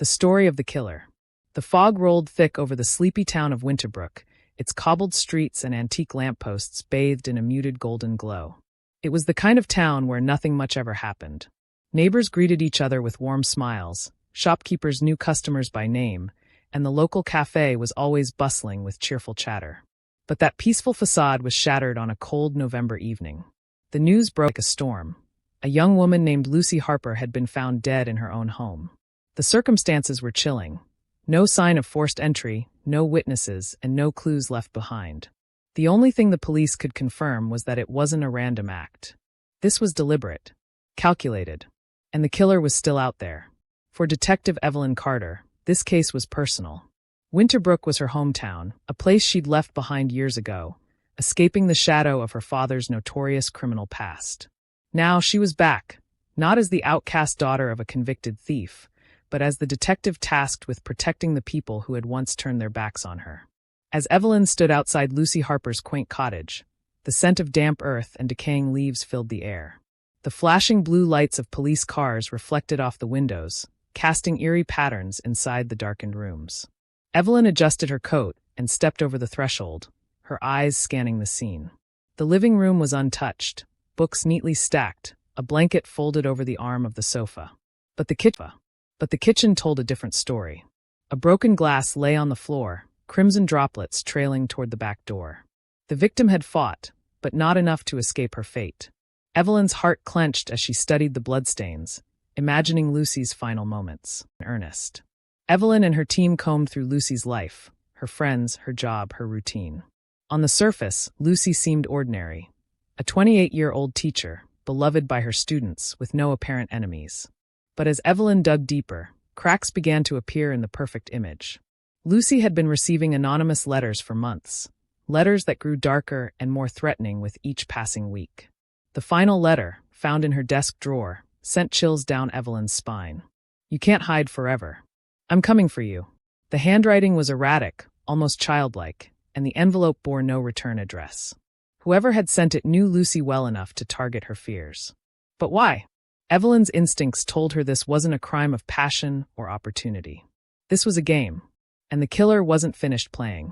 The story of the killer. The fog rolled thick over the sleepy town of Winterbrook, its cobbled streets and antique lampposts bathed in a muted golden glow. It was the kind of town where nothing much ever happened. Neighbors greeted each other with warm smiles, shopkeepers knew customers by name, and the local cafe was always bustling with cheerful chatter. But that peaceful facade was shattered on a cold November evening. The news broke like a storm. A young woman named Lucy Harper had been found dead in her own home. The circumstances were chilling. No sign of forced entry, no witnesses, and no clues left behind. The only thing the police could confirm was that it wasn't a random act. This was deliberate, calculated, and the killer was still out there. For Detective Evelyn Carter, this case was personal. Winterbrook was her hometown, a place she'd left behind years ago, escaping the shadow of her father's notorious criminal past. Now she was back, not as the outcast daughter of a convicted thief, but as the detective tasked with protecting the people who had once turned their backs on her. As Evelyn stood outside Lucy Harper's quaint cottage, the scent of damp earth and decaying leaves filled the air. The flashing blue lights of police cars reflected off the windows, casting eerie patterns inside the darkened rooms. Evelyn adjusted her coat and stepped over the threshold, her eyes scanning the scene. The living room was untouched, books neatly stacked, a blanket folded over the arm of the sofa. But the kitchen told a different story. A broken glass lay on the floor, crimson droplets trailing toward the back door. The victim had fought, but not enough to escape her fate. Evelyn's heart clenched as she studied the bloodstains, imagining Lucy's final moments. In earnest. Evelyn and her team combed through Lucy's life, her friends, her job, her routine. On the surface, Lucy seemed ordinary. A 28-year-old teacher, beloved by her students, with no apparent enemies. But as Evelyn dug deeper, cracks began to appear in the perfect image. Lucy had been receiving anonymous letters for months, letters that grew darker and more threatening with each passing week. The final letter, found in her desk drawer, sent chills down Evelyn's spine. "You can't hide forever. I'm coming for you." The handwriting was erratic, almost childlike, and the envelope bore no return address. Whoever had sent it knew Lucy well enough to target her fears. But why? Evelyn's instincts told her this wasn't a crime of passion or opportunity. This was a game, and the killer wasn't finished playing.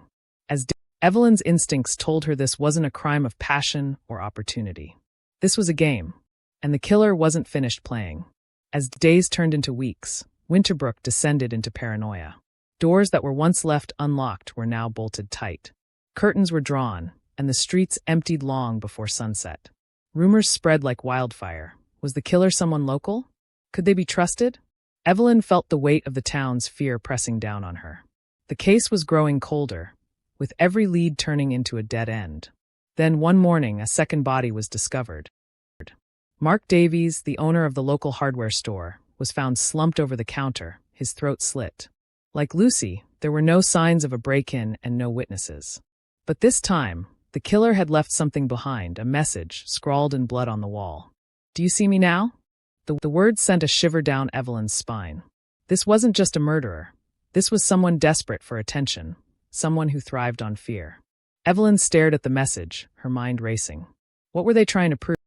Evelyn's instincts told her this wasn't a crime of passion or opportunity. This was a game, and the killer wasn't finished playing. As days turned into weeks, Winterbrook descended into paranoia. Doors that were once left unlocked were now bolted tight. Curtains were drawn, and the streets emptied long before sunset. Rumors spread like wildfire. Was the killer someone local? Could they be trusted? Evelyn felt the weight of the town's fear pressing down on her. The case was growing colder, with every lead turning into a dead end. Then one morning, a second body was discovered. Mark Davies, the owner of the local hardware store, was found slumped over the counter, his throat slit. Like Lucy, there were no signs of a break-in and no witnesses. But this time, the killer had left something behind, a message scrawled in blood on the wall. "Do you see me now?" The words sent a shiver down Evelyn's spine. This wasn't just a murderer. This was someone desperate for attention, someone who thrived on fear. Evelyn stared at the message, her mind racing. What were they trying to prove?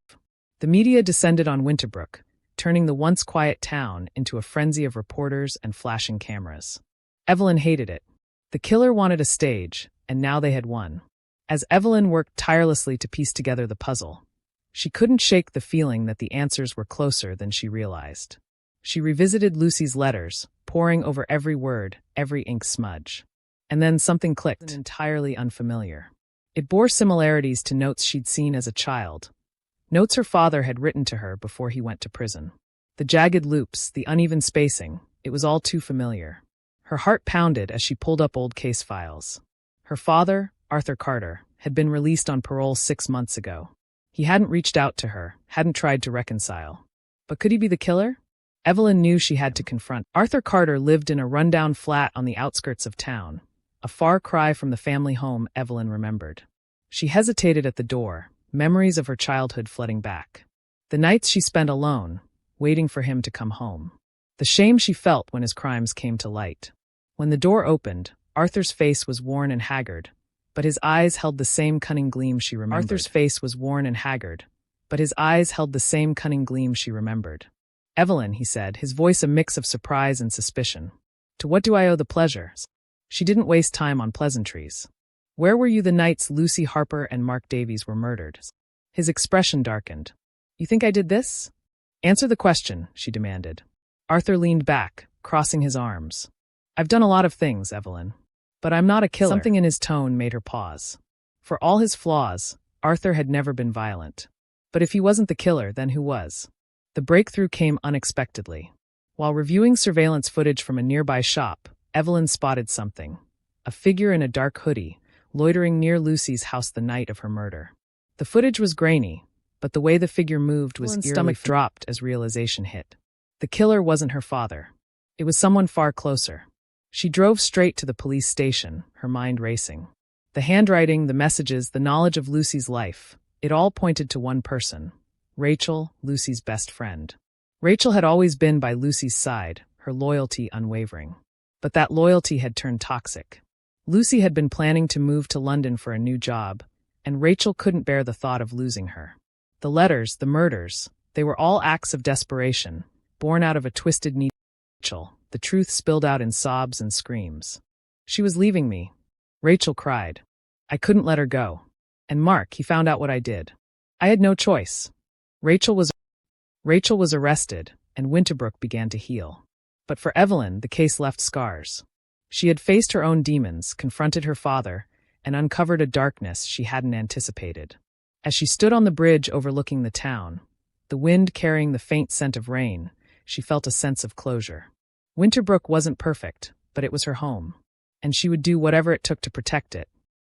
The media descended on Winterbrook, turning the once quiet town into a frenzy of reporters and flashing cameras. Evelyn hated it. The killer wanted a stage, and now they had won. As Evelyn worked tirelessly to piece together the puzzle, she couldn't shake the feeling that the answers were closer than she realized. She revisited Lucy's letters, poring over every word, every ink smudge. And then something clicked, entirely unfamiliar. It bore similarities to notes she'd seen as a child. Notes her father had written to her before he went to prison. The jagged loops, the uneven spacing, it was all too familiar. Her heart pounded as she pulled up old case files. Her father, Arthur Carter, had been released on parole 6 months ago. He hadn't reached out to her, hadn't tried to reconcile. But could he be the killer? Evelyn knew she had to confront. Arthur Carter lived in a rundown flat on the outskirts of town, a far cry from the family home Evelyn remembered. She hesitated at the door, memories of her childhood flooding back. The nights she spent alone, waiting for him to come home. The shame she felt when his crimes came to light. When the door opened, Arthur's face was worn and haggard, but his eyes held the same cunning gleam she remembered. Arthur's face was worn and haggard, but his eyes held the same cunning gleam she remembered. "Evelyn," he said, his voice a mix of surprise and suspicion. To what do I owe the pleasure? She didn't waste time on pleasantries. Where were you the nights Lucy Harper and Mark Davies were murdered? His expression darkened. You think I did this? Answer the question, she demanded. Arthur leaned back, crossing his arms. I've done a lot of things, Evelyn. But I'm not a killer. Something in his tone made her pause. For all his flaws, Arthur had never been violent. But if he wasn't the killer, then who was? The breakthrough came unexpectedly. While reviewing surveillance footage from a nearby shop, Evelyn spotted something. A figure in a dark hoodie, loitering near Lucy's house the night of her murder. The footage was grainy, but the way the figure moved was eerily. Her stomach dropped as realization hit. The killer wasn't her father. It was someone far closer. She drove straight to the police station, her mind racing. The handwriting, the messages, the knowledge of Lucy's life, it all pointed to one person. Rachel, Lucy's best friend. Rachel had always been by Lucy's side, her loyalty unwavering. But that loyalty had turned toxic. Lucy had been planning to move to London for a new job, and Rachel couldn't bear the thought of losing her. The letters, the murders, they were all acts of desperation, born out of a twisted need. Rachel, the truth spilled out in sobs and screams. She was leaving me. Rachel cried. I couldn't let her go. And Mark, he found out what I did. I had no choice. Rachel was arrested, and Winterbrook began to heal. But for Evelyn, the case left scars. She had faced her own demons, confronted her father, and uncovered a darkness she hadn't anticipated. As she stood on the bridge overlooking the town, the wind carrying the faint scent of rain, she felt a sense of closure. Winterbrook wasn't perfect, but it was her home, and she would do whatever it took to protect it,